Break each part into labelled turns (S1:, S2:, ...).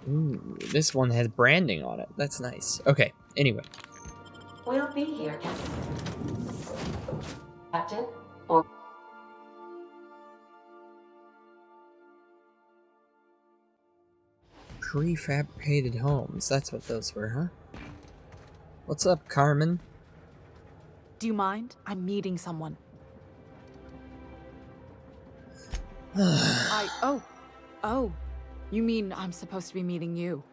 S1: Ooh, this one has branding on it. That's nice. Okay, anyway.
S2: We'll be here, Captain. Or
S1: Prefabricated homes. That's what those were, huh? What's up, Carmen?
S3: Do you mind? I'm meeting someone. Oh. You mean I'm supposed to be meeting you?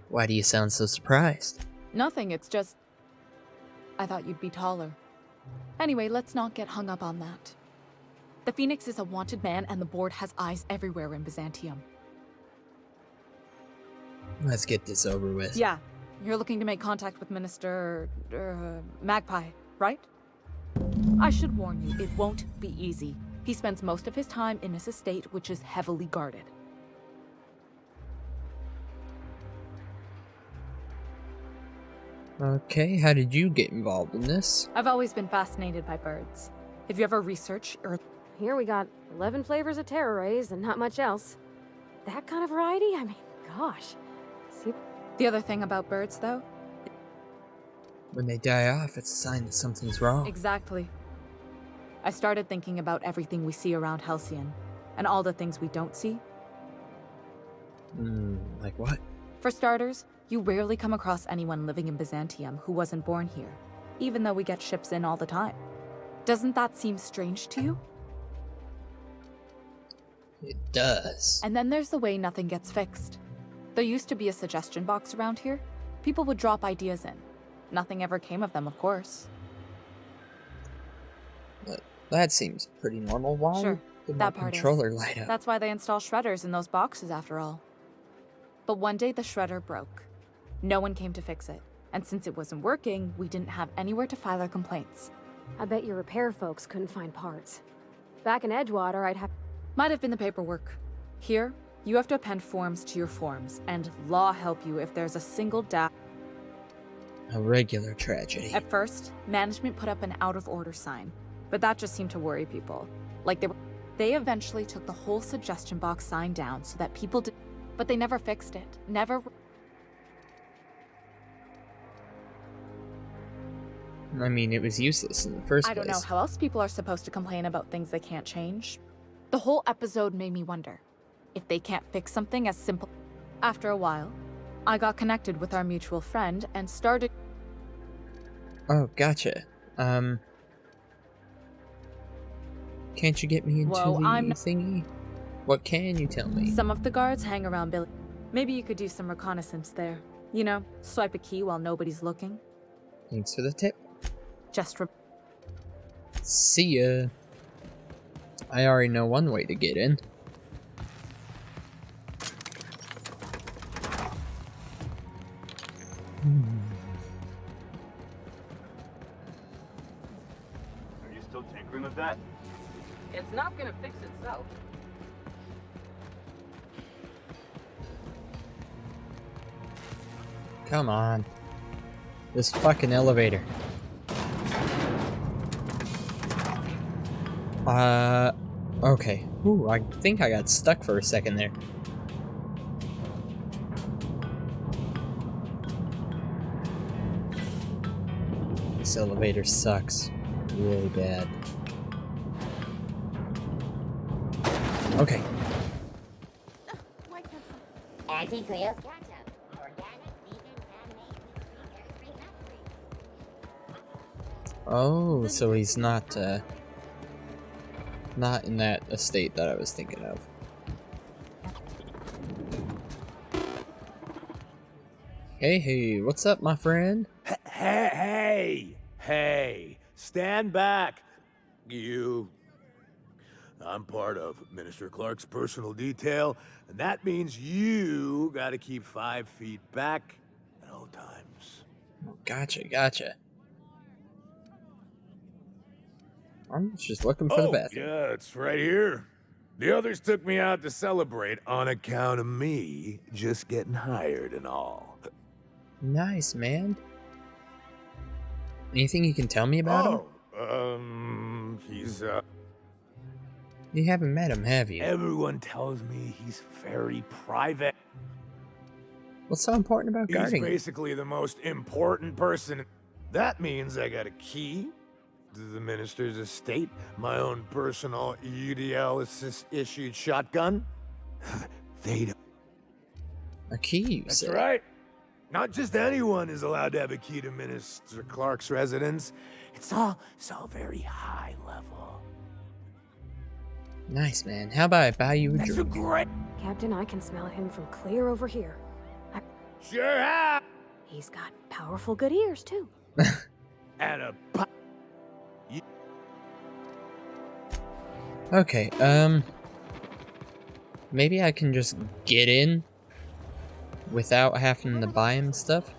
S1: Why do you sound so surprised?
S3: Nothing, it's just... I thought you'd be taller. Anyway, let's not get hung up on that. The Phoenix is a wanted man, and the board has eyes everywhere in Byzantium.
S1: Let's get this over with.
S3: Yeah, you're looking to make contact with Minister... Magpie, right? I should warn you, it won't be easy. He spends most of his time in his estate, which is heavily guarded.
S1: Okay, how did you get involved in this?
S3: I've always been fascinated by birds. Have you ever researched or...
S4: Here we got 11 flavors of terror rays and not much else. That kind of variety? I mean, gosh. See?
S3: The other thing about birds, though?
S1: When they die off, it's a sign that something's wrong.
S3: Exactly. I started thinking about everything we see around Halycion, and all the things we don't see.
S1: Like what?
S3: For starters, you rarely come across anyone living in Byzantium who wasn't born here, even though we get ships in all the time. Doesn't that seem strange to you?
S1: It does.
S3: And then there's the way nothing gets fixed. There used to be a suggestion box around here. People would drop ideas in. Nothing ever came of them, of course.
S1: That seems pretty normal. Why
S3: Sure,
S1: did
S3: that
S1: my
S3: part
S1: controller
S3: is.
S1: light up?
S3: That's why they install shredders in those boxes, after all. But one day the shredder broke. No one came to fix it. And since it wasn't working, we didn't have anywhere to file our complaints.
S4: I bet your repair folks couldn't find parts. Back in Edgewater, I'd have...
S3: Might have been the paperwork. Here, you have to append forms to your forms, and law help you if there's a single
S1: A regular tragedy.
S3: At first, management put up an out-of-order sign, but that just seemed to worry people. Like they eventually took the whole suggestion box sign down so that people did... But they never fixed it. Never...
S1: I mean, it was useless in the first place.
S3: I don't know how else people are supposed to complain about things they can't change. The whole episode made me wonder, if they can't fix something as simple... After a while, I got connected with our mutual friend and started...
S1: Oh, gotcha. Can't you get me into
S3: Whoa,
S1: the
S3: I'm...
S1: thingy? What can you tell me?
S3: Some of the guards hang around Billy. Maybe you could do some reconnaissance there. You know, swipe a key while nobody's looking.
S1: Thanks for the tip.
S3: Just
S1: See ya. I already know one way to get in.
S5: Are you still tinkering with that?
S6: It's not gonna fix itself.
S1: Come on. This fucking elevator. Okay. Ooh, I think I got stuck for a second there. This elevator sucks. Really bad. Okay.
S7: Anti-Creo's ketchup. Organic, vegan, handmade, gluten-free, nut-free.
S1: Oh, so he's not in that estate that I was thinking of. Hey, what's up, my friend?
S8: Hey, stand back. I'm part of Minister Clark's personal detail, and that means you gotta keep 5 feet back at all times.
S1: Gotcha. I'm just looking for the bathroom.
S8: Yeah, it's right here. The others took me out to celebrate on account of me just getting hired and all.
S1: Nice, man. Anything you can tell me about him?
S8: He's
S1: You haven't met him, have you?
S8: Everyone tells me he's very private.
S1: What's so important about
S8: He's
S1: guarding him?
S8: basically the most important person. That means I got a key to the minister's estate, my own personal UDL-issued shotgun. They don't.
S1: A key, you
S8: That's
S1: said.
S8: right. Not just anyone is allowed to have a key to Minister Clark's residence. It's all so very high level.
S1: Nice, man. How about I buy you a
S8: That's a
S1: drink?
S8: great.
S4: Captain, I can smell him from clear over here.
S8: Sure have.
S4: He's got powerful good ears, too.
S8: And a.
S1: Okay, maybe I can just get in without having to buy him stuff.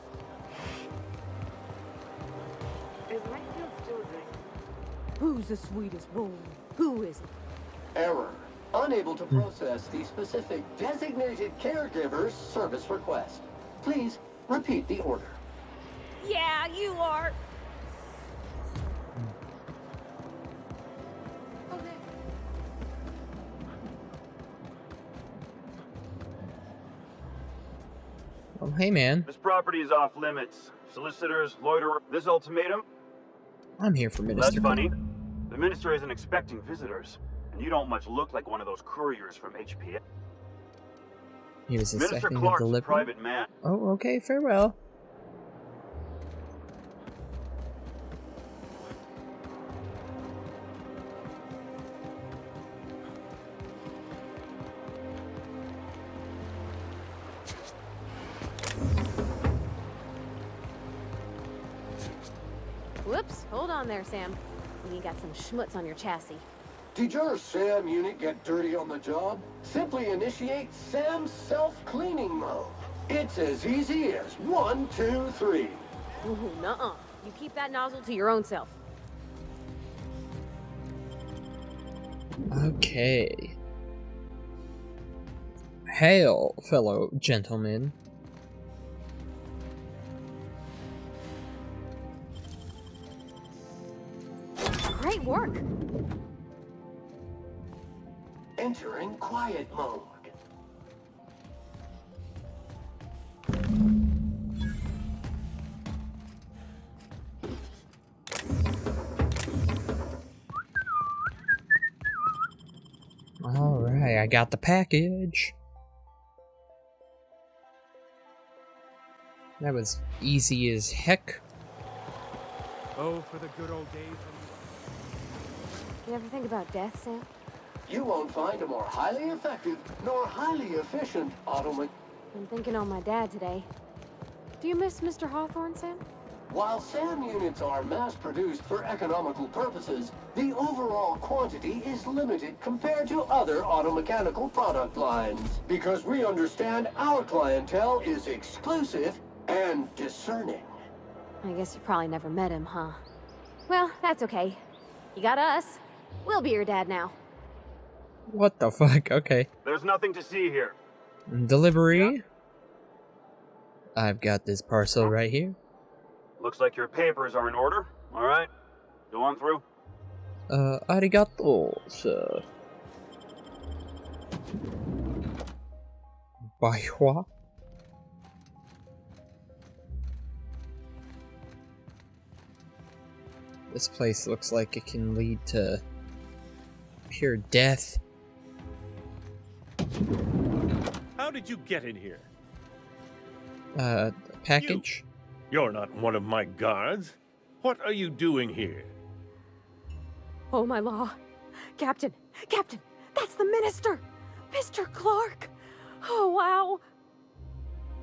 S4: Who's the sweetest boy? Who is it?
S9: Error. Unable to process the specific designated caregiver's service request. Please repeat the order.
S4: Yeah, you are.
S1: Well, hey, man.
S5: This property is off limits. Solicitors, loiterer. This ultimatum?
S1: I'm here for
S5: That's
S1: Minister.
S5: funny. The minister isn't expecting visitors, and you don't much look like one of those couriers from HPA.
S1: He was
S5: Minister
S1: expecting a
S5: Clark's a
S1: delivery.
S5: private man.
S1: Oh, okay, farewell.
S4: Whoops, hold on there, Sam. You got some schmutz on your chassis.
S9: Did your SAM unit get dirty on the job? Simply initiate SAM self-cleaning mode. It's as easy as 1, 2, 3.
S4: Ooh, nuh-uh. You keep that nozzle to your own self.
S1: Okay. Hail, fellow gentlemen.
S4: Great work.
S9: Entering quiet mode.
S1: Alright, I got the package. That was easy as heck.
S8: Oh, for the good old days.
S4: You ever think about death, Sam?
S9: You won't find a more highly effective nor highly efficient automaton.
S4: I'm thinking on my dad today. Do you miss Mr. Hawthorne, Sam?
S9: While SAM units are mass-produced for economical purposes, the overall quantity is limited compared to other automechanical product lines. Because we understand our clientele is exclusive and discerning.
S4: I guess you probably never met him, huh? Well, that's okay. You got us. We'll be your dad now.
S1: What the fuck? Okay.
S5: There's nothing to see here.
S1: Delivery. I've got this parcel right here.
S5: Looks like your papers are in order. All right, go on through.
S1: Arigato, sir. Baiwa? This place looks like it can lead to pure death.
S10: How did you get in here?
S1: Package?
S10: You're not one of my guards. What are you doing here?
S4: Oh, my law. Captain! Captain! That's the minister! Mr. Clark! Oh, wow!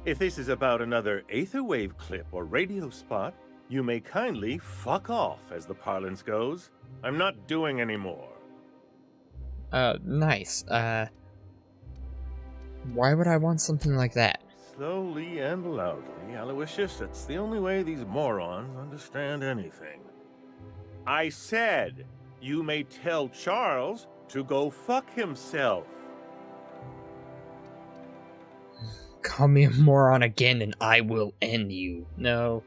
S10: If this is about another Aetherwave clip or radio spot, you may kindly fuck off, as the parlance goes. I'm not doing any more.
S1: Nice. Why would I want something like that?
S10: Slowly and loudly, Aloysius, it's the only way these morons understand anything. I said, you may tell Charles to go fuck himself.
S1: Call me a moron again and I will end you. No.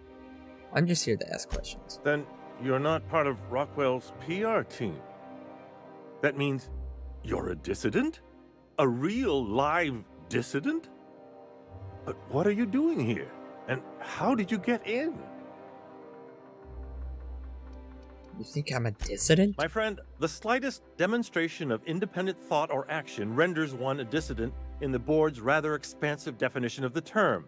S1: I'm just here to ask questions.
S10: Then you're not part of Rockwell's PR team. That means You're a dissident? A real live dissident? But what are you doing here? And how did you get in?
S1: You think I'm a dissident?
S10: My friend, the slightest demonstration of independent thought or action renders one a dissident in the board's rather expansive definition of the term.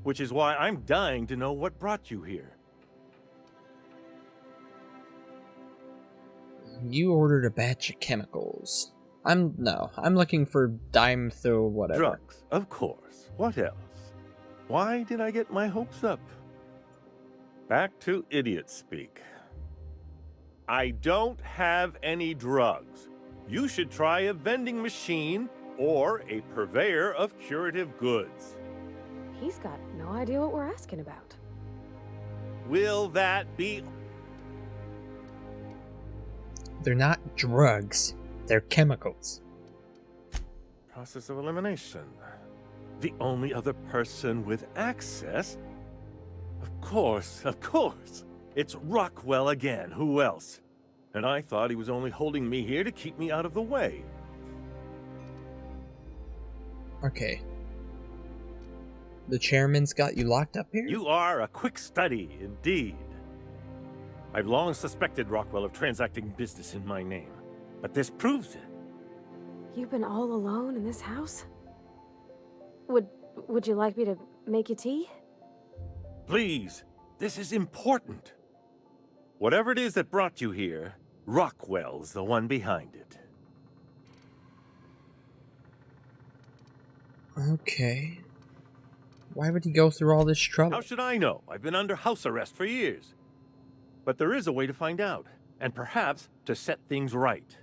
S10: Which is why I'm dying to know what brought you here.
S1: You ordered a batch of chemicals. I'm looking for dimethyl whatever.
S10: Drugs, of course. What else? Why did I get my hopes up? Back to idiot speak. I don't have any drugs. You should try a vending machine or a purveyor of curative goods.
S4: He's got no idea what we're asking about.
S10: Will that be...
S1: They're not drugs. They're chemicals.
S10: Process of elimination. The only other person with access? Of course. It's Rockwell again. Who else? And I thought he was only holding me here to keep me out of the way.
S1: Okay. The chairman's got you locked up here?
S10: You are a quick study, indeed. I've long suspected Rockwell of transacting business in my name, but this proves it.
S4: You've been all alone in this house? Would you like me to make you tea?
S10: Please, this is important. Whatever it is that brought you here, Rockwell's the one behind it.
S1: Okay. Why would he go through all this trouble?
S10: How should I know? I've been under house arrest for years. But there is a way to find out, and perhaps to set things right.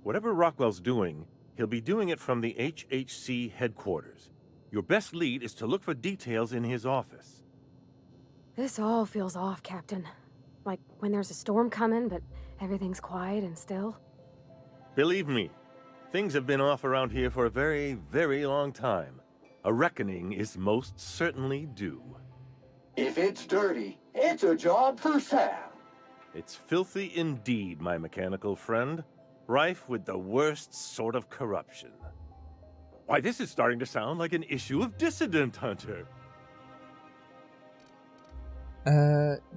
S10: Whatever Rockwell's doing, he'll be doing it from the HHC headquarters. Your best lead is to look for details in his office.
S4: This all feels off, Captain. Like when there's a storm coming, but everything's quiet and still.
S10: Believe me, things have been off around here for a very, very long time. A reckoning is most certainly due.
S9: If it's dirty, it's a job for Sam.
S10: It's filthy indeed, my mechanical friend. Rife with the worst sort of corruption. Why, this is starting to sound like an issue of Dissident Hunter.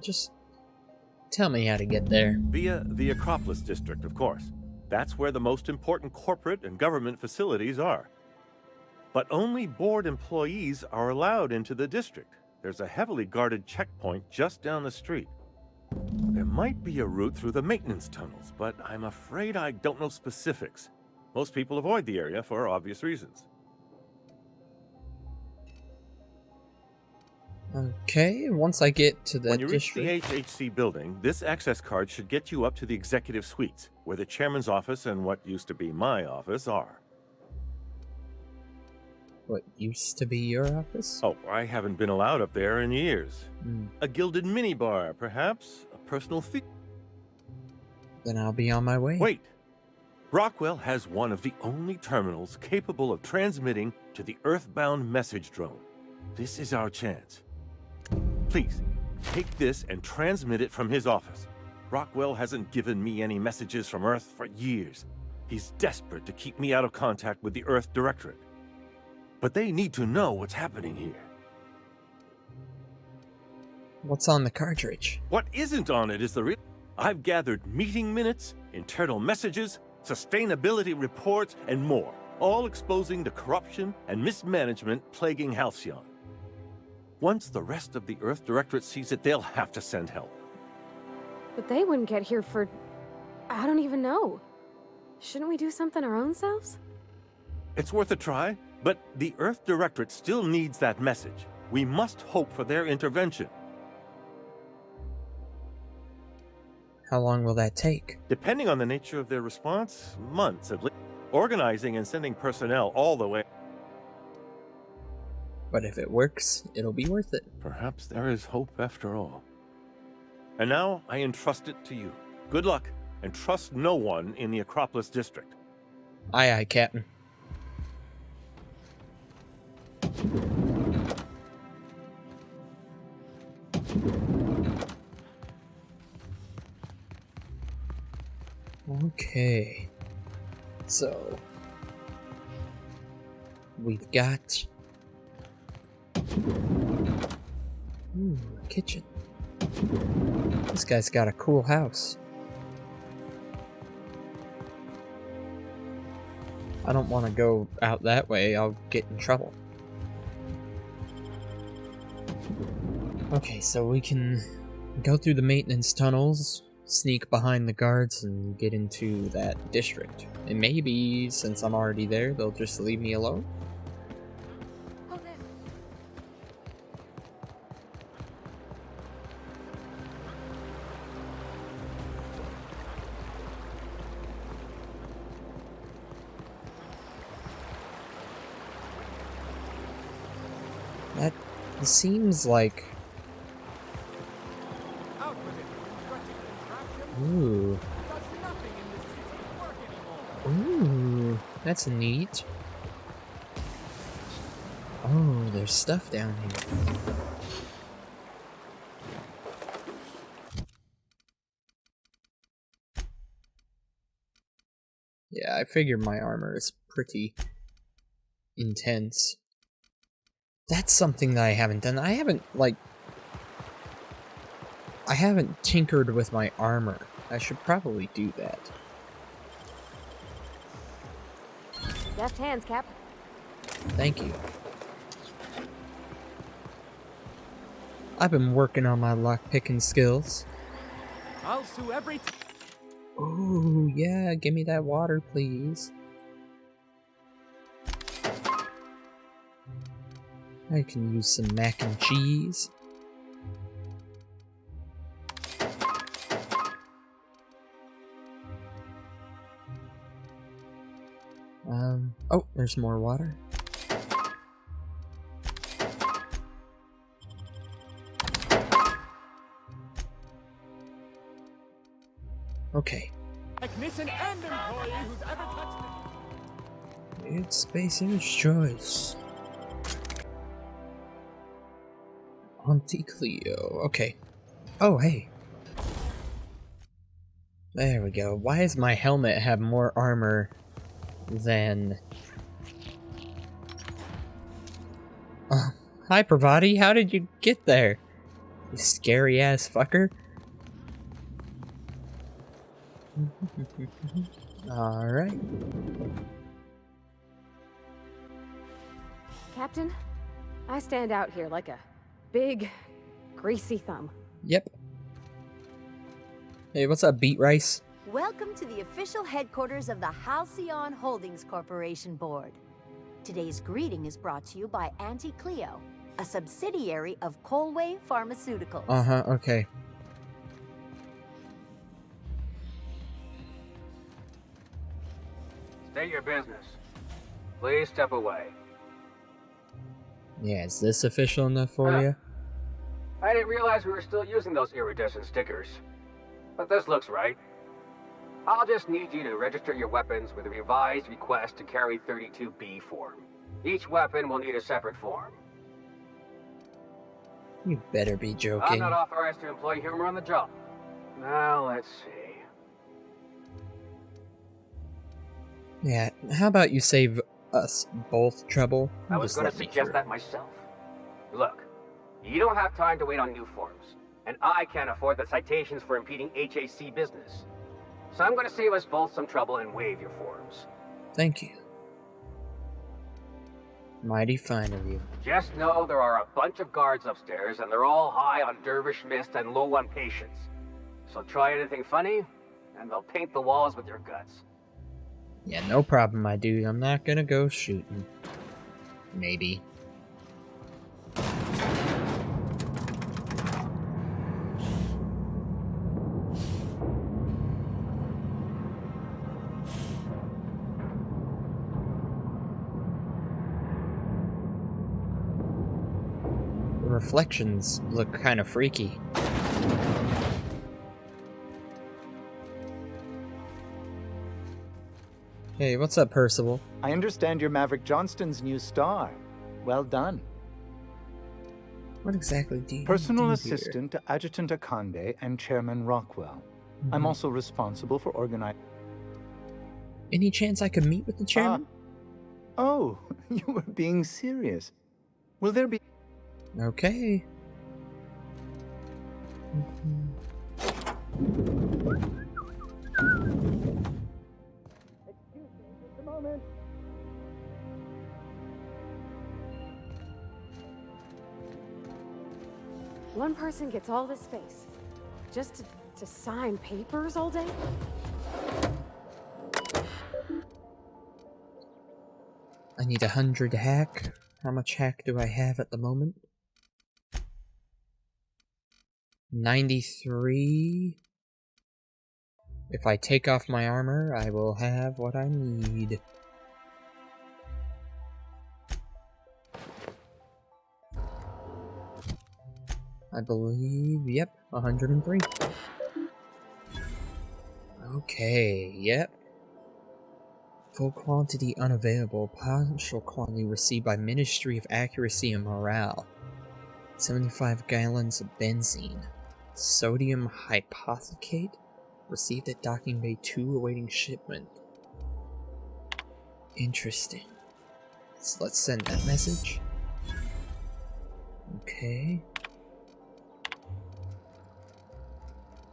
S1: Just tell me how to get there.
S10: Via the Acropolis District, of course. That's where the most important corporate and government facilities are. But only board employees are allowed into the district. There's a heavily guarded checkpoint just down the street. There might be a route through the maintenance tunnels, but I'm afraid I don't know specifics. Most people avoid the area for obvious reasons.
S1: Okay, once I get to the
S10: When you reach
S1: district...
S10: the HHC building, this access card should get you up to the executive suites, where the chairman's office and what used to be my office are.
S1: What used to be your office?
S10: Oh, I haven't been allowed up there in years. A gilded minibar, perhaps? A personal fee?
S1: Then I'll be on my way.
S10: Wait! Rockwell has one of the only terminals capable of transmitting to the Earthbound message drone. This is our chance. Please, take this and transmit it from his office. Rockwell hasn't given me any messages from Earth for years. He's desperate to keep me out of contact with the Earth Directorate. But they need to know what's happening here.
S1: What's on the cartridge?
S10: What isn't on it is the real... I've gathered meeting minutes, internal messages, sustainability reports, and more, all exposing the corruption and mismanagement plaguing Halycion. Once the rest of the Earth Directorate sees it, they'll have to send help.
S4: But they wouldn't get here for... I don't even know. Shouldn't we do something our own selves?
S10: It's worth a try, but the Earth Directorate still needs that message. We must hope for their intervention.
S1: How long will that take?
S10: Depending on the nature of their response, months at least. Organizing and sending personnel all the way.
S1: But if it works, it'll be worth it.
S10: Perhaps there is hope after all. And now I entrust it to you. Good luck, and trust no one in the Acropolis District.
S1: Aye, aye, Captain. Okay. So we've got a kitchen. This guy's got a cool house. I don't want to go out that way, I'll get in trouble. Okay, so we can go through the maintenance tunnels, sneak behind the guards, and get into that district. And maybe, since I'm already there, they'll just leave me alone? That seems like... Ooh. Ooh, that's neat. Oh, there's stuff down here. Yeah, I figure my armor is pretty intense. That's something that I haven't done. I haven't tinkered with my armor. I should probably do that.
S4: Deft hands, Cap.
S1: Thank you. I've been working on my lockpicking skills.
S6: I'll sue every...
S1: Oh, yeah, give me that water, please. I can use some mac and cheese. Oh, there's more water. Okay.
S6: Technician and employee who's ever touched it.
S1: It's Spacer's choice. Auntie Cleo. Okay. Oh, hey. There we go. Why does my helmet have more armor than... Oh, hi, Pravati. How did you get there? You scary-ass fucker. Alright.
S4: Captain, I stand out here like a big, greasy thumb.
S1: Yep. Hey, what's up, Beat Rice?
S11: Welcome to the official headquarters of the Halycion Holdings Corporation Board. Today's greeting is brought to you by Auntie Cleo, a subsidiary of Colway Pharmaceuticals.
S1: Uh-huh, okay.
S6: State your business. Please step away.
S1: Yeah, is this official enough for you?
S6: I didn't realize we were still using those iridescent stickers. But this looks right. I'll just need you to register your weapons with a revised request to carry 32B form. Each weapon will need a separate form.
S1: You better be joking.
S6: I'm not authorized to employ humor on the job. Now, let's see.
S1: Yeah, how about you save us both trouble?
S6: I was going to suggest that myself. Look, you don't have time to wait on new forms, and I can't afford the citations for impeding HAC business. So I'm going to save us both some trouble and waive your forms.
S1: Thank you. Mighty fine of you.
S6: Just know there are a bunch of guards upstairs, and they're all high on dervish mist and low on patience. So try anything funny, and they'll paint the walls with your guts.
S1: Yeah, no problem, my dude. I'm not gonna go shooting. Maybe. The reflections look kind of freaky. Hey, what's up, Percival?
S12: I understand you're Maverick Johnston's new star. Well done.
S1: What exactly do you
S12: Personal
S1: do
S12: assistant to Adjutant Akande and Chairman Rockwell. I'm also responsible for organizing...
S1: Any chance I could meet with the chairman?
S12: Oh, you were being serious. Will there be...
S1: Okay.
S6: Excuse me, just a moment.
S4: One person gets all this space. Just to sign papers all day?
S1: I need 100 hack. How much hack do I have at the moment? 93. If I take off my armor, I will have what I need. I believe, yep, 103. Okay, yep. Full quantity unavailable, partial quantity received by Ministry of Accuracy and Morale. 75 gallons of benzene. Sodium hypothecate? Received at docking bay 2 awaiting shipment. Interesting. So let's send that message. Okay.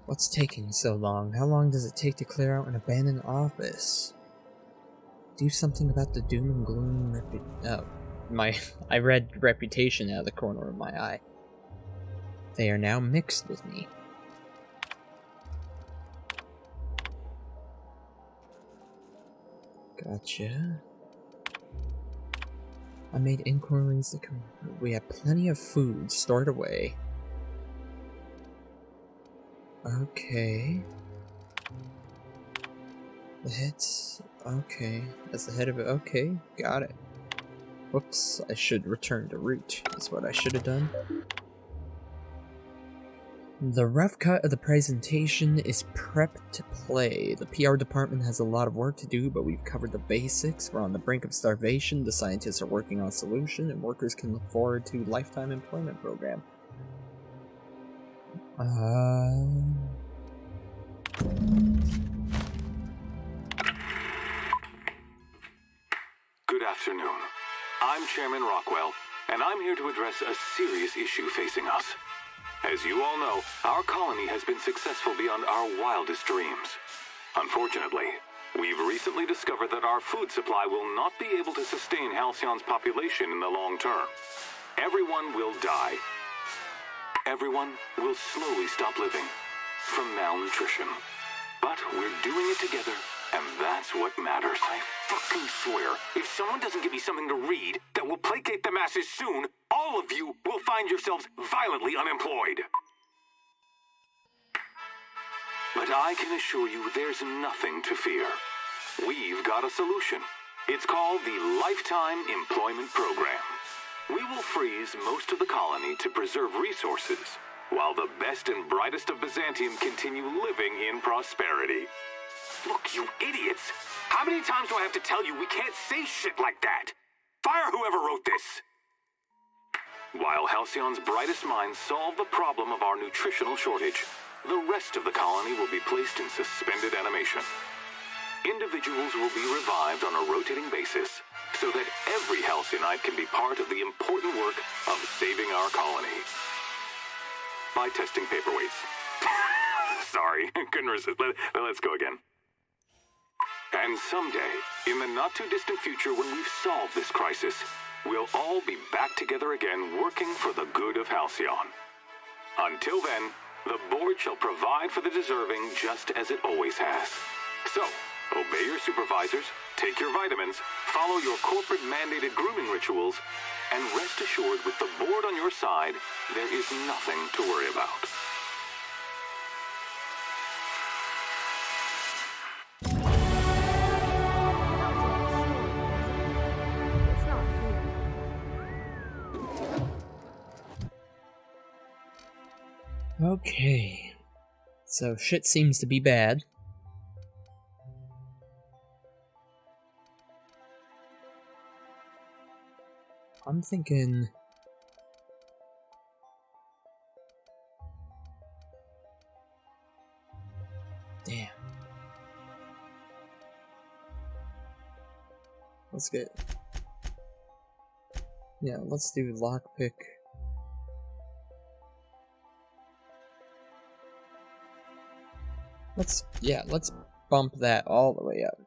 S1: What's taking so long? How long does it take to clear out an abandoned office? Do something about the doom and gloom I read reputation out of the corner of my eye. They are now mixed with me. Gotcha. I made inquiries that we have plenty of food stored away. Okay. The head's... okay. That's the head of it. Okay, got it. Whoops, I should return to route, is what I should have done. The rough cut of the presentation is prep to play. The PR department has a lot of work to do, but we've covered the basics. We're on the brink of starvation, the scientists are working on a solution, and workers can look forward to lifetime employment program.
S13: Good afternoon. I'm Chairman Rockwell, and I'm here to address a serious issue facing us. As you all know, our colony has been successful beyond our wildest dreams. Unfortunately, we've recently discovered that our food supply will not be able to sustain Halcyon's population in the long term. Everyone will die. Everyone will slowly stop living from malnutrition. But we're doing it together, and that's what matters. I fucking swear, if someone doesn't give me something to read that will placate the masses soon, all of you will find yourselves violently unemployed. But I can assure you there's nothing to fear. We've got a solution. It's called the Lifetime Employment Program. We will freeze most of the colony to preserve resources, while the best and brightest of Byzantium continue living in prosperity. Look, you idiots! How many times do I have to tell you we can't say shit like that? Fire whoever wrote this! While Halcyon's brightest minds solve the problem of our nutritional shortage, the rest of the colony will be placed in suspended animation. Individuals will be revived on a rotating basis, so that every Halcyonite can be part of the important work of saving our colony. By testing paperweights. Sorry, couldn't resist. Let's go again. And someday, in the not-too-distant future when we've solved this crisis, we'll all be back together again working for the good of Halcyon. Until then, the board shall provide for the deserving just as it always has. So, obey your supervisors, take your vitamins, follow your corporate-mandated grooming rituals, and rest assured with the board on your side, there is nothing to worry about.
S1: Okay. So shit seems to be bad. I'm thinking... Damn. Let's get... Yeah, let's do lockpick. Let's bump that all the way up.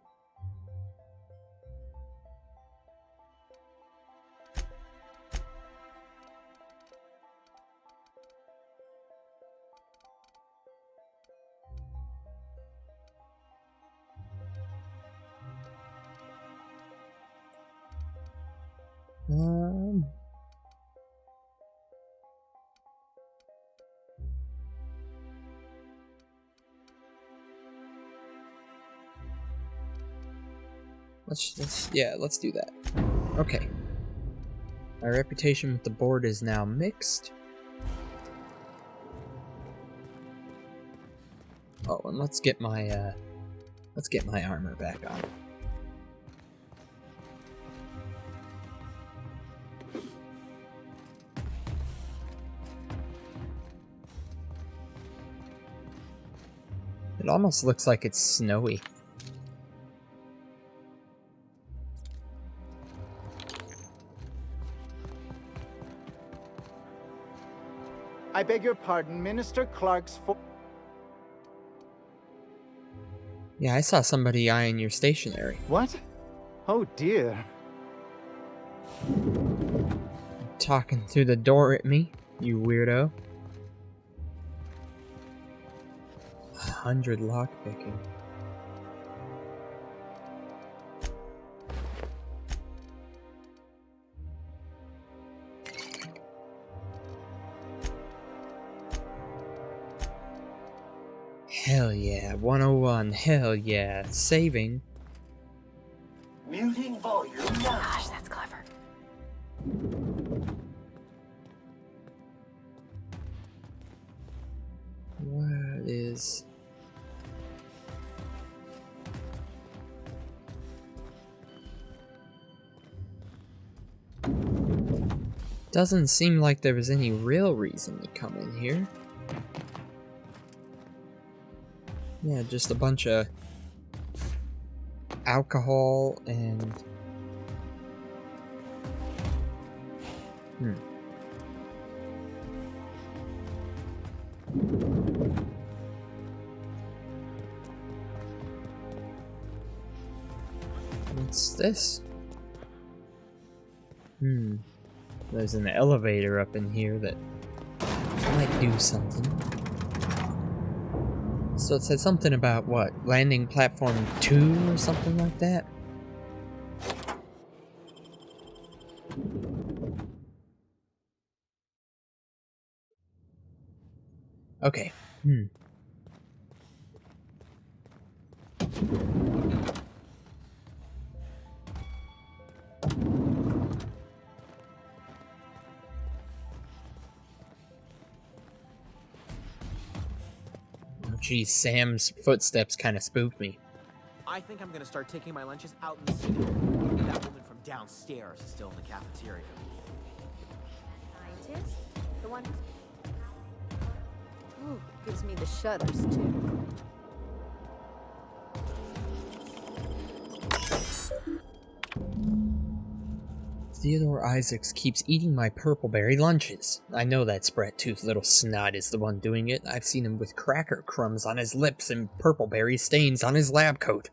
S1: Let's do that. Okay. My reputation with the board is now mixed. Oh, and let's get my armor back on. It almost looks like it's snowy.
S12: I beg your pardon, Minister Clark's
S1: Yeah, I saw somebody eyeing your stationery.
S12: What? Oh dear.
S1: Talking through the door at me, you weirdo. 100 lockpicking. Hell yeah, 101, hell yeah, saving.
S9: Muting volume now.
S4: Gosh, that's clever.
S1: What is... Doesn't seem like there was any real reason to come in here. Yeah, just a bunch of alcohol and... What's this? There's an elevator up in here that might do something. So it said something about what? Landing platform 2 or something like that? Okay. Geez, Sam's footsteps kind of spooked me.
S14: I think I'm gonna start taking my lunches out in the city. That woman from downstairs is still in the cafeteria.
S11: Scientist? The one Ooh, gives me the shudders, too.
S1: Theodore Isaacs keeps eating my purpleberry lunches. I know that spread-toothed little snot is the one doing it. I've seen him with cracker crumbs on his lips and purpleberry stains on his lab coat.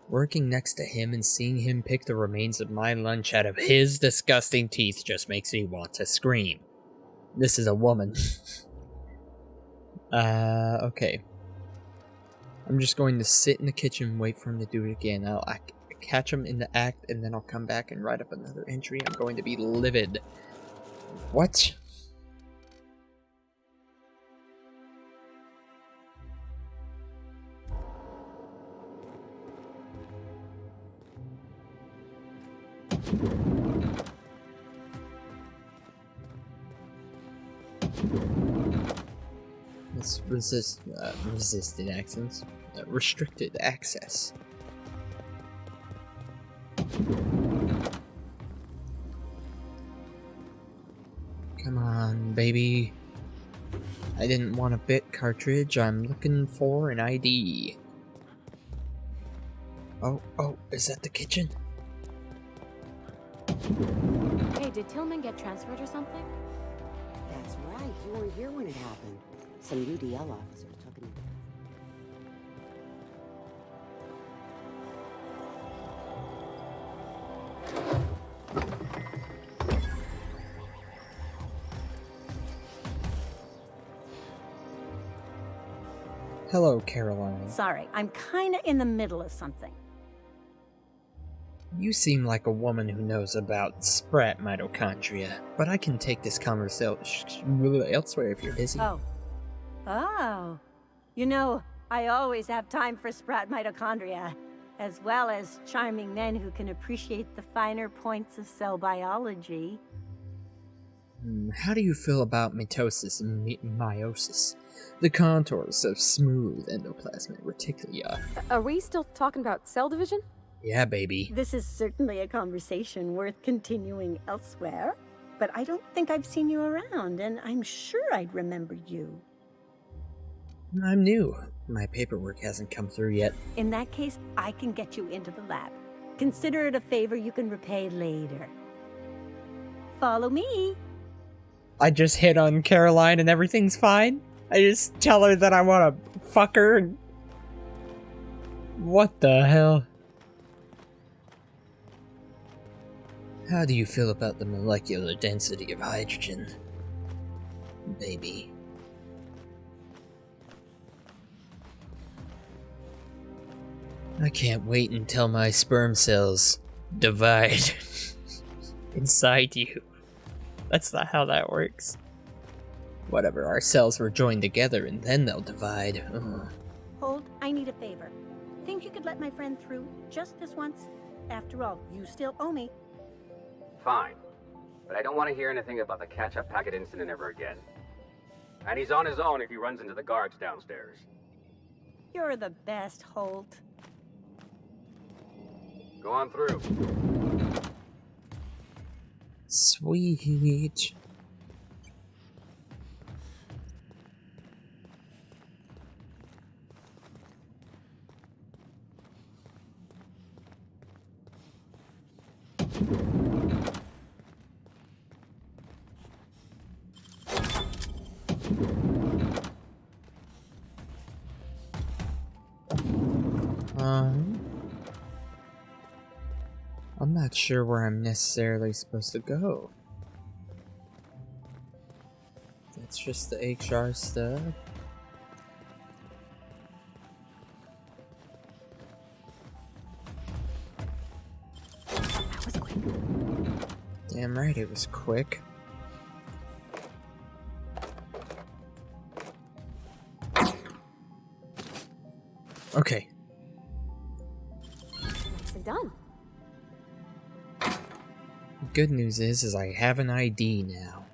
S1: Working next to him and seeing him pick the remains of my lunch out of his disgusting teeth just makes me want to scream. This is a woman. Okay. I'm just going to sit in the kitchen and wait for him to do it again. I'll catch him in the act, and then I'll come back and write up another entry. I'm going to be livid. What? Let's resisted access. Restricted access. Come on, baby. I didn't want a bit cartridge. I'm looking for an ID. Oh, is that the kitchen?
S4: Did Tillman get transferred or something?
S15: That's right. You weren't here when it happened. Some UDL officers took him.
S1: Hello, Caroline.
S16: Sorry, I'm kinda in the middle of something.
S1: You seem like a woman who knows about sprat mitochondria, but I can take this conversation elsewhere if you're busy.
S16: Oh. You know, I always have time for sprat mitochondria, as well as charming men who can appreciate the finer points of cell biology.
S1: How do you feel about mitosis and meiosis? The contours of smooth endoplasmic reticulia.
S4: Are we still talking about cell division?
S1: Yeah, baby.
S16: This is certainly a conversation worth continuing elsewhere, but I don't think I've seen you around, and I'm sure I'd remember you.
S1: I'm new. My paperwork hasn't come through yet.
S16: In that case, I can get you into the lab. Consider it a favor you can repay later. Follow me.
S1: I just hit on Caroline and everything's fine? I just tell her that I want to fuck her and... What the hell? How do you feel about the molecular density of hydrogen, baby? I can't wait until my sperm cells divide inside you. That's not how that works. Whatever, our cells were joined together and then they'll divide. Ugh.
S16: Hold, I need a favor. Think you could let my friend through just this once? After all, you still owe me.
S6: Fine. But I don't want to hear anything about the catch-up packet incident ever again. And he's on his own if he runs into the guards downstairs.
S16: You're the best, Holt.
S6: Go on through.
S1: Sweet. I'm not sure where I'm necessarily supposed to go. That's just the HR stuff.
S16: That was quick.
S1: Damn right it was quick. Okay.
S4: Nicely done.
S1: The good news is I have an ID now.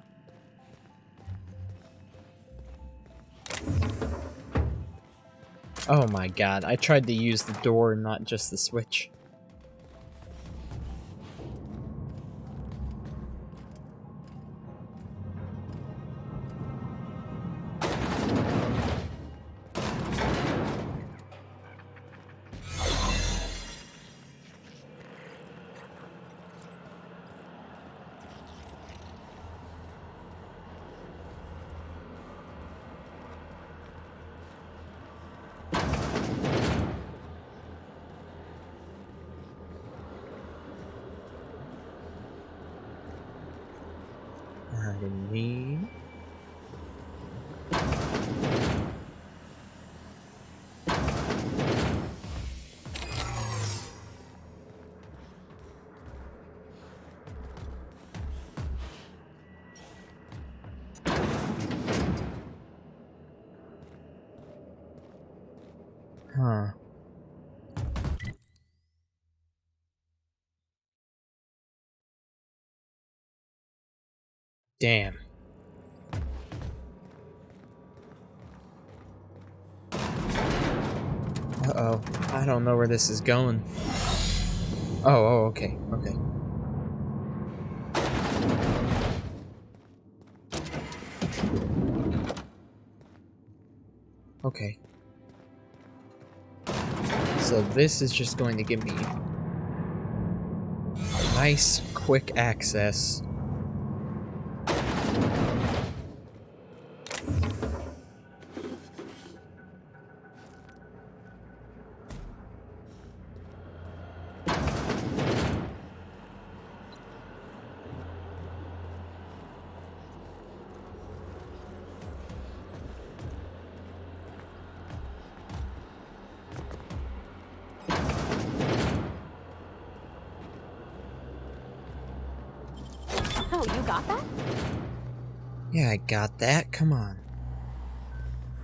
S1: Oh my god, I tried to use the door, not just the switch. Pardon me. Huh. Damn. Uh-oh. I don't know where this is going. Oh, okay, okay. Okay. So this is just going to give me nice, quick access
S3: Oh, you got that?
S1: Yeah, I got that. Come on.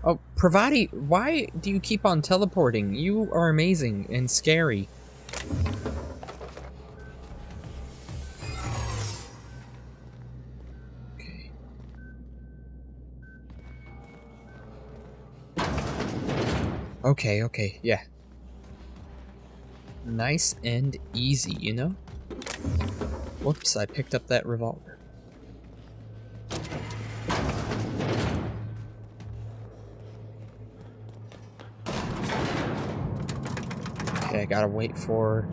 S1: Oh, Pravati, why do you keep on teleporting? You are amazing and scary. Okay, yeah. Nice and easy, you know? Whoops, I picked up that revolver. Okay, I gotta wait for...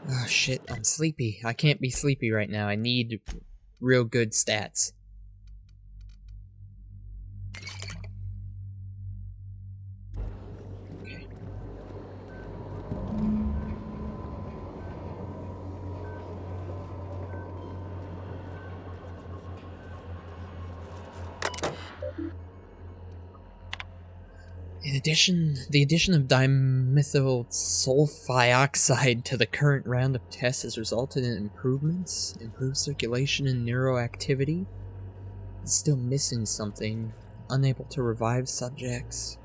S1: Oh shit, I'm sleepy. I can't be sleepy right now. I need real good stats. Okay. The addition of dimethyl sulfioxide to the current round of tests has resulted in improvements, improved circulation and neuroactivity. It's still missing something. Unable to revive subjects.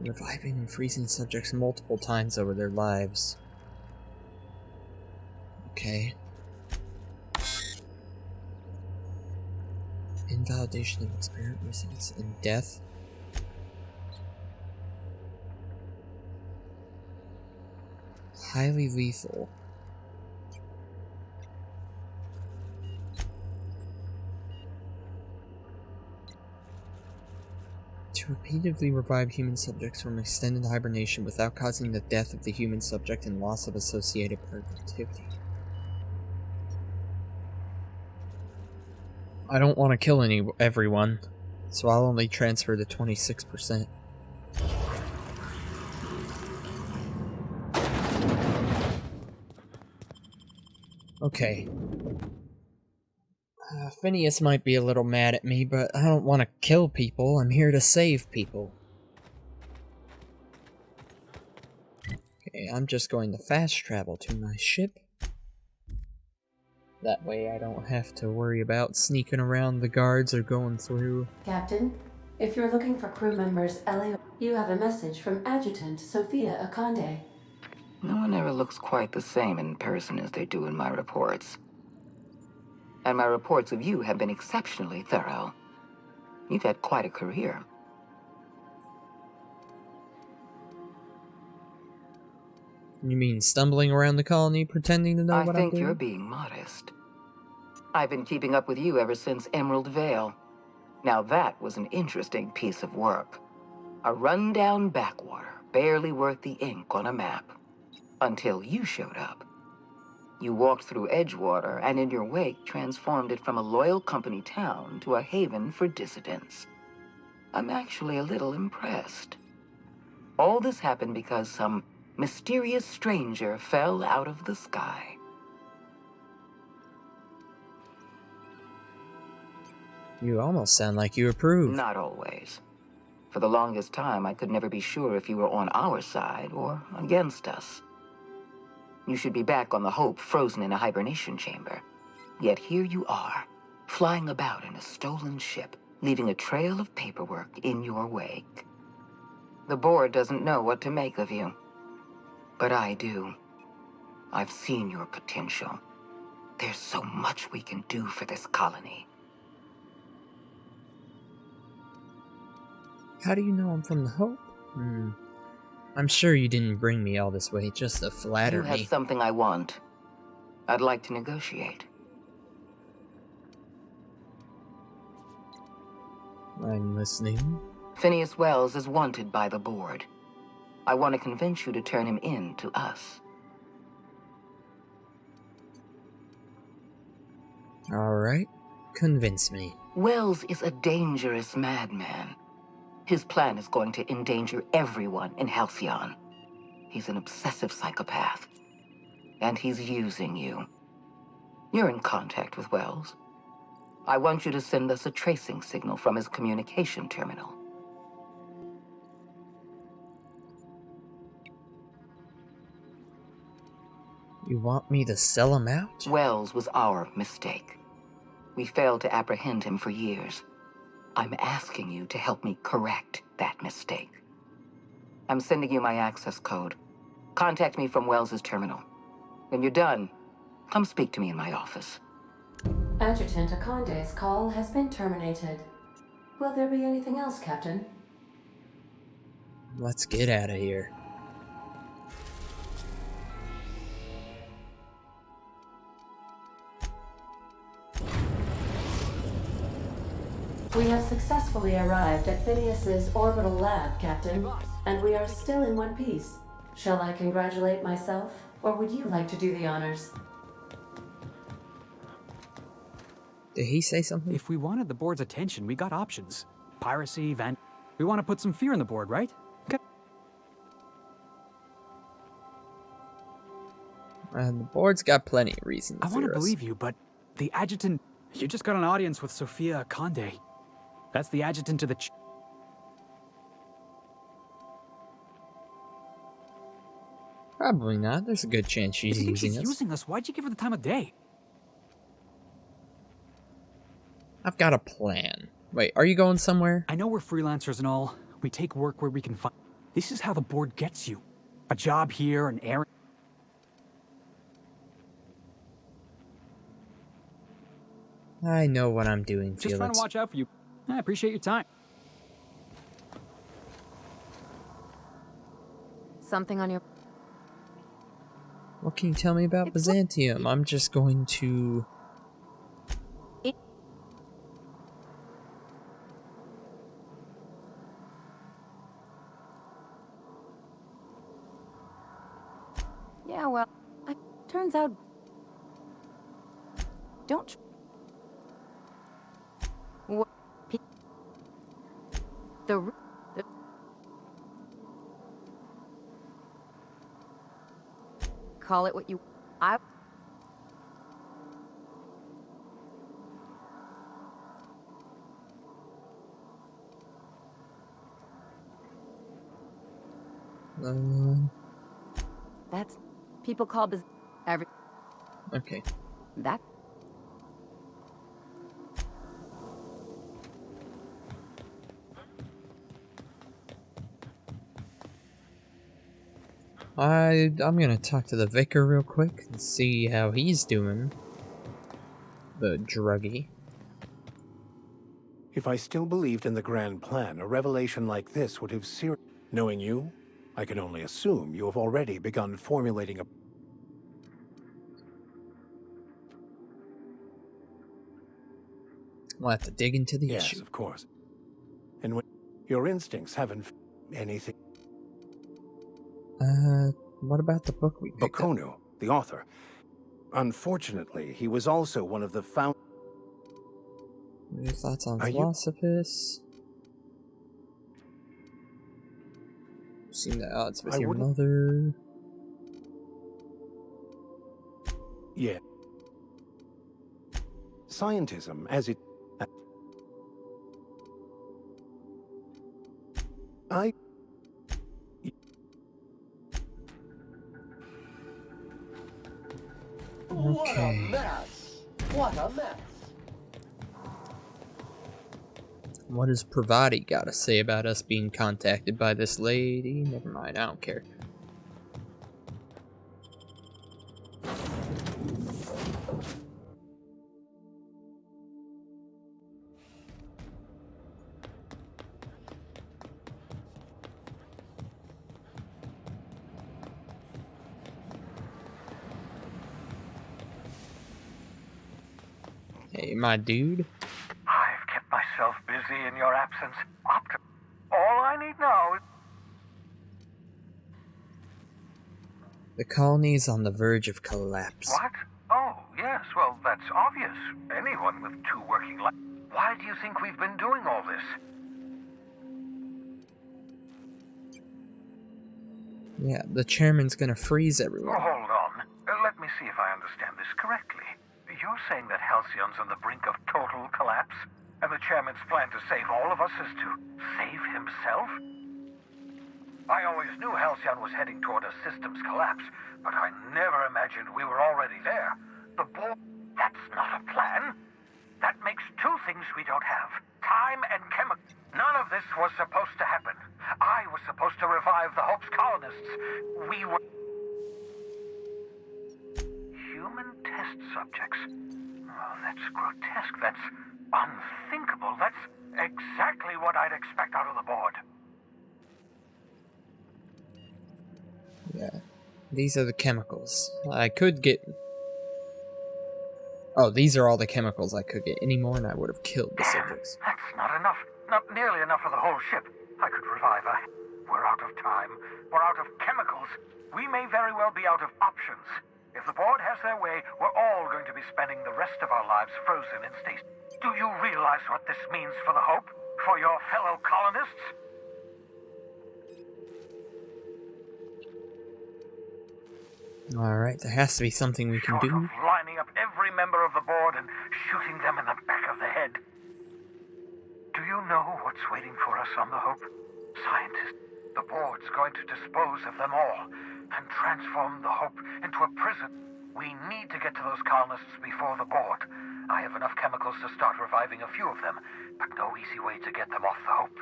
S1: Reviving and freezing subjects multiple times over their lives. Okay. Invalidation of experiment results in death. Highly lethal. To repeatedly revive human subjects from extended hibernation without causing the death of the human subject and loss of associated productivity. I don't want to kill everyone, so I'll only transfer the 26%. Okay. Phineas might be a little mad at me, but I don't want to kill people. I'm here to save people. Okay, I'm just going to fast travel to my ship. That way I don't have to worry about sneaking around the guards or going through.
S2: Captain, if you're looking for crew members, you have a message from Adjutant Sophia Akande.
S17: No one ever looks quite the same in person as they do in my reports. And my reports of you have been exceptionally thorough. You've had quite a career.
S1: You mean stumbling around the colony pretending to know what I'm doing?
S17: I think you're being modest. I've been keeping up with you ever since Emerald Vale. Now that was an interesting piece of work. A rundown backwater, barely worth the ink on a map. Until you showed up. You walked through Edgewater and in your wake transformed it from a loyal company town to a haven for dissidents. I'm actually a little impressed. All this happened because some mysterious stranger fell out of the sky.
S1: You almost sound like you approve.
S17: Not always. For the longest time, I could never be sure if you were on our side or against us. You should be back on the Hope, frozen in a hibernation chamber. Yet here you are, flying about in a stolen ship, leaving a trail of paperwork in your wake. The board doesn't know what to make of you. But I do. I've seen your potential. There's so much we can do for this colony.
S1: How do you know I'm from the Hope? I'm sure you didn't bring me all this way just to flatter me.
S17: You have something I want. I'd like to negotiate.
S1: I'm listening.
S17: Phineas Wells is wanted by the board. I want to convince you to turn him in to us.
S1: Alright, convince me.
S17: Wells is a dangerous madman. His plan is going to endanger everyone in Halycion. He's an obsessive psychopath. And he's using you. You're in contact with Wells. I want you to send us a tracing signal from his communication terminal.
S1: You want me to sell him out?
S17: Wells was our mistake. We failed to apprehend him for years. I'm asking you to help me correct that mistake. I'm sending you my access code. Contact me from Wells's terminal. When you're done, come speak to me in my office.
S2: Adjutant Akonde's call has been terminated. Will there be anything else, Captain?
S1: Let's get out of here.
S2: We have successfully arrived at Phineas's orbital lab, Captain, and we are still in one piece. Shall I congratulate myself, or would you like to do the honors?
S1: Did he say something?
S18: If we wanted the board's attention, we got options. Piracy, we want to put some fear in the board, right? Okay.
S1: And the board's got plenty of reasons.
S18: I want to believe you, but the adjutant... You just got an audience with Sophia Akonde. That's the adjutant to the...
S1: Probably not. There's a good chance she's
S18: If you think
S1: using
S18: she's
S1: us.
S18: using us, why'd you give her the time of day?
S1: I've got a plan. Wait, are you going somewhere?
S18: I know we're freelancers and all. We take work where we can find... This is how the board gets you. A job here, an errand...
S1: I know what I'm doing, Felix.
S18: Just trying to watch out for you. I appreciate your time.
S4: Something on your...
S1: What can you tell me about Byzantium? I'm just going to...
S4: Yeah, well, turns out... Don't... What? The... Call it what you... That's... People call every...
S1: Okay.
S4: That...
S1: I'm gonna talk to the vicar real quick and see how he's doing. The druggie.
S8: If I still believed in the grand plan, a revelation like this would have Knowing you, I can only assume you have already begun formulating a...
S1: We'll have to dig into the issue.
S8: Yes, of course. And when your instincts haven't anything...
S1: What about the book we picked up?
S8: The author. Unfortunately, he was also one of the
S1: Your thoughts on Philosophus? Seen the odds with your mother.
S8: Yeah. Scientism, as it...
S9: What a mess! What a mess!
S1: What does Pravati got to say about us being contacted by this lady? Never mind, I don't care. Hey, my dude.
S19: I've kept myself busy in your absence. All I need now is...
S1: The colony is on the verge of collapse.
S19: What? Oh, yes, well, that's obvious. Anyone with two working lives. Why do you think we've been doing all this?
S1: Yeah, the chairman's gonna freeze everyone.
S19: Oh, hold on. Let me see if I understand this correctly. You're saying that Halcyon's on the brink of total collapse? And the chairman's plan to save all of us is to save himself? I always knew Halycion was heading toward a systems collapse, but I never imagined we were already there. The board... That's not a plan. That makes two things we don't have. Time and chemical... None of this was supposed to happen. I was supposed to revive the Hope's colonists. We were... Human test subjects. Oh, that's grotesque. That's unthinkable. That's exactly what I'd expect out of the board.
S1: Yeah. These are the chemicals. I could get... Oh, these are all the chemicals I could get. Any more and I would have killed the subjects.
S19: That's not enough. Not nearly enough for the whole ship. I could revive her. We're out of time. We're out of chemicals. We may very well be out of options. If the board has their way, we're all going to be spending the rest of our lives frozen in stasis. Do you realize what this means for the Hope? For your fellow colonists?
S1: Alright, there has to be something we can do.
S19: Short of lining up every member of the board and shooting them in the back of the head. Do you know what's waiting for us on the Hope? Scientists. The board's going to dispose of them all and transform the Hope into a prison. We need to get to those colonists before the board. I have enough chemicals to start reviving a few of them, but no easy way to get them off the Hope.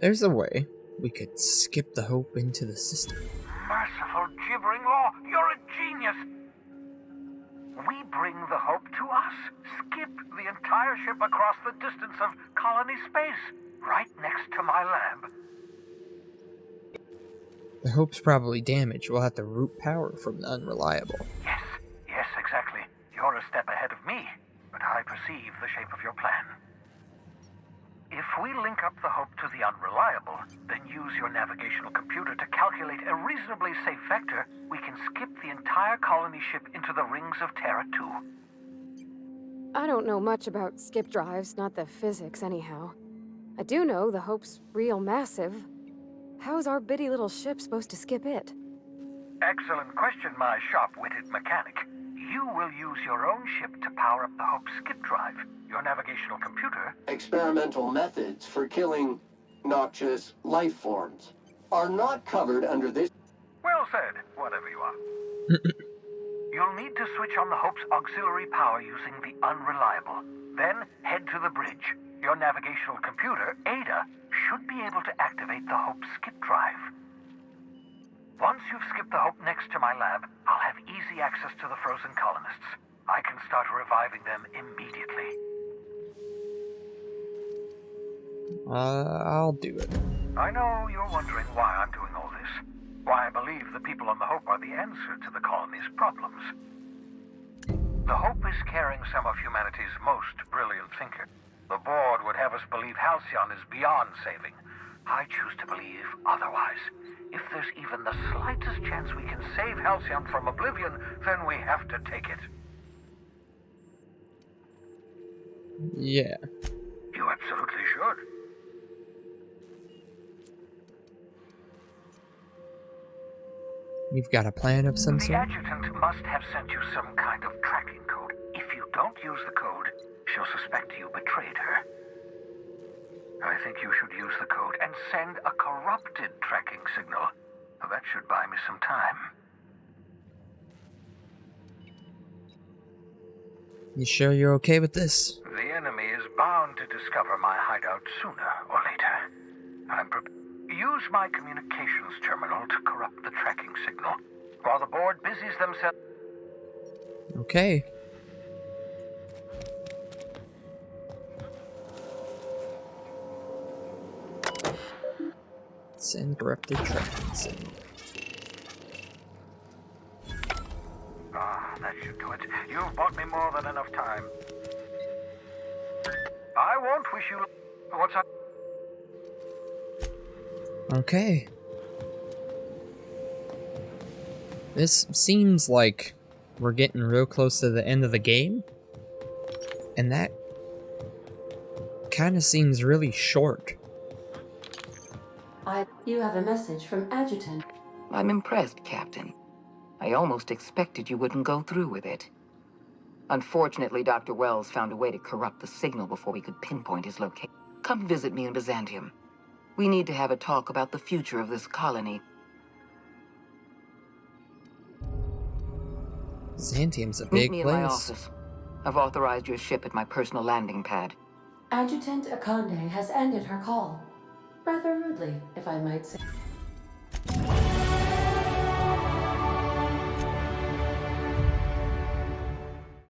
S1: There's a way. We could skip the Hope into the system.
S19: Merciful gibbering law, you're a genius! We bring the Hope to us. Skip the entire ship across the distance of colony space, right next to my lab.
S1: The Hope's probably damaged. We'll have to root power from the Unreliable.
S19: Yes, exactly. You're a step ahead of me, but I perceive the shape of your plan. If we link up the Hope to the Unreliable, then use your navigational computer to calculate a reasonably safe vector, we can skip the entire colony ship into the rings of Terra 2.
S4: I don't know much about skip drives, not the physics anyhow. I do know the Hope's real massive. How's our bitty little ship supposed to skip it?
S19: Excellent question, my sharp-witted mechanic. You will use your own ship to power up the Hope's skip drive. Your navigational computer...
S9: Experimental methods for killing noxious life forms are not covered under this...
S19: Well said, whatever you are. You'll need to switch on the Hope's auxiliary power using the Unreliable. Then head to the bridge. Your navigational computer, Ada, should be able to activate the Hope's skip drive. Once you've skipped the Hope next to my lab, I'll have easy access to the frozen colonists. I can start reviving them immediately.
S1: I'll do it.
S19: I know you're wondering why I'm doing all this. Why I believe the people on the Hope are the answer to the colony's problems. The Hope is carrying some of humanity's most brilliant thinkers. The board would have us believe Halycion is beyond saving. I choose to believe otherwise. If there's even the slightest chance we can save Halycion from oblivion, then we have to take it.
S1: Yeah.
S19: You absolutely should.
S1: You've got a plan of some
S19: The
S1: sort?
S19: adjutant must have sent you some kind of tracking code. If you don't use the code, she'll suspect you betrayed her. I think you should use the code and send a corrupted tracking signal. That should buy me some time.
S1: You sure you're okay with this?
S19: The enemy is bound to discover my hideout sooner or later. I'm prepared. Use my communications terminal to corrupt the tracking signal, while the board busies themselves.
S1: Okay. Send corrupted tracking signal.
S19: That should do it. You've bought me more than enough time. I won't wish you... What's up?
S1: Okay. This seems like we're getting real close to the end of the game. And that kind of seems really short.
S2: You have a message from Adjutant.
S17: I'm impressed, Captain. I almost expected you wouldn't go through with it. Unfortunately, Dr. Wells found a way to corrupt the signal before we could pinpoint his location. Come visit me in Byzantium. We need to have a talk about the future of this colony.
S1: Byzantium's a
S17: Meet
S1: big
S17: me
S1: place.
S17: in my office. I've authorized your ship at my personal landing pad.
S2: Adjutant Akande has ended her call. Rather rudely, if I might say.